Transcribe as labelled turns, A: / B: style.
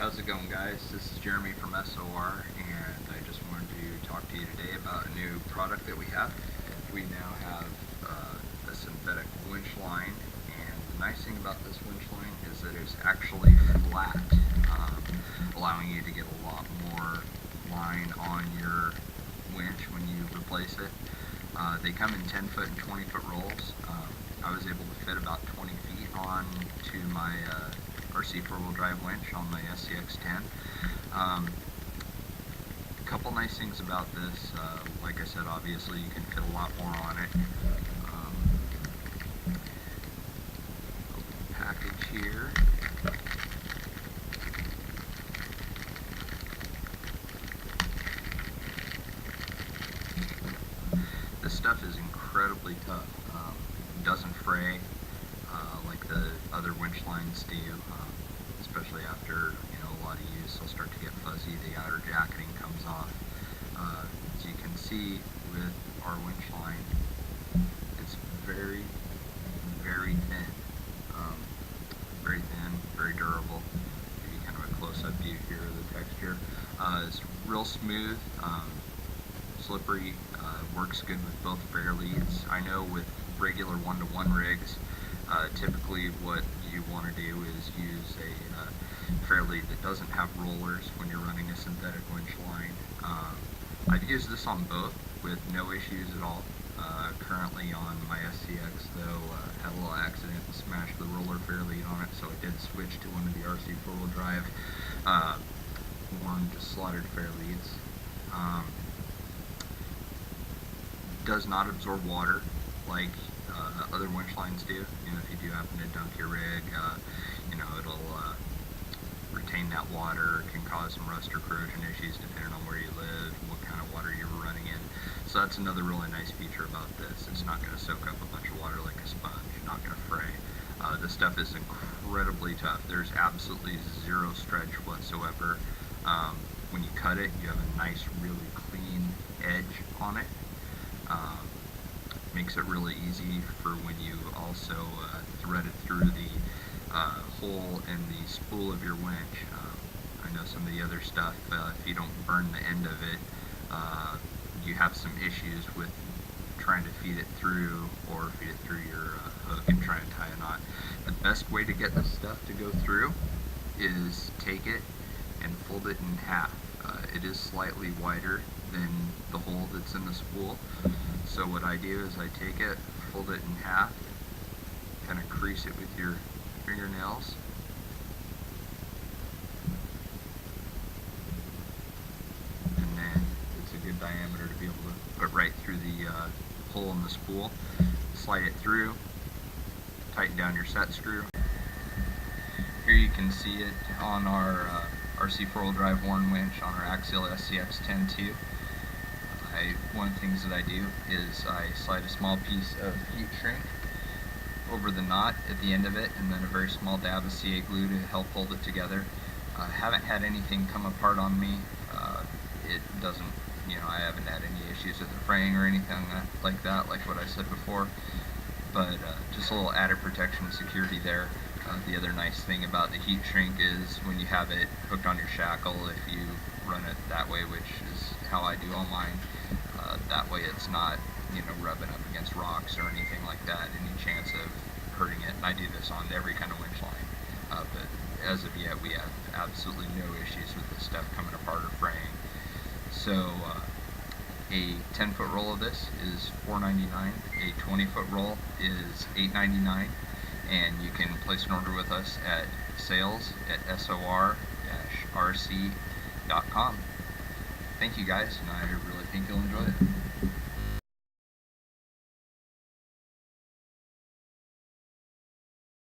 A: how's it going, guys? This is Jeremy from SOR, and I just wanted to talk to you today about a new product that we have. We now have a synthetic winch line, and the nice thing about this winch line is that it's actually flat, allowing you to get a lot more line on your winch when you replace it. They come in 10-foot and 20-foot rolls. I was able to fit about 20 feet on to my RC four-wheel drive winch on my SCX10. A couple nice things about this, like I said, obviously you can fit a lot more on it. Open the package here. This stuff is incredibly tough. It doesn't fray like the other winch lines do, especially after a lot of use. They'll start to get fuzzy. The outer jacketing comes off. As you can see with our winch line, it's very, very thin. Very thin, very durable. Give you kind of a close-up view here of the texture. It's real smooth. Slippery, works good with both fair leads. I know with regular one-to-one rigs, typically what you want to do is use a fair lead that doesn't have rollers when you're running a synthetic winch line. I've used this on both with no issues at all. Currently on my SCX though, had a little accident and smashed the roller fair lead on it, so I did switch to one of the RC four-wheel drive just slotted fair leads. Does not absorb water like other winch lines do. If you do happen to dunk your rig, it'll retain that water. It can cause some rust or corrosion issues depending on where you live, what kind of water you're running in. So that's another really nice feature about this. It's not going to soak up a bunch of water like a sponge. Not going to fray. This stuff is incredibly tough. There's absolutely zero stretch whatsoever. When you cut it, you have a nice, really clean edge on it. Makes it really easy for when you also thread it through the hole in the spool of your winch. I know some of the other stuff, if you don't burn the end of it, you have some issues with trying to feed it through or feed it through your hook and try and tie a knot. The best way to get this stuff to go through is take it and fold it in half. It is slightly wider than the hole that's in the spool. So what I do is I take it, fold it in half, kind of crease it with your fingernails, and then it's a good diameter to be able to put right through the hole in the spool. Slide it through, tighten down your set screw. Here you can see it on our RC four-wheel drive horn winch on our axial SCX10 too. One of the things that I do is I slide a small piece of heat shrink over the knot at the end of it, and then a very small dab of CA glue to help hold it together. I haven't had anything come apart on me. It doesn't, I haven't had any issues with the fraying or anything like that, like what I said before. But just a little added protection and security there. The other nice thing about the heat shrink is when you have it hooked on your shackle, if you run it that way, which is how I do all mine, that way it's not, rubbing up against rocks or anything like that, any chance of hurting it. And I do this on every kind of winch line, but as of yet we have absolutely no issues with this stuff coming apart or fraying. So a 10-foot roll of this is $4.99, a 20-foot roll is $8.99, and you can place an order with us at sales@sor-rc.com. Thank you guys, and I really think you'll enjoy it.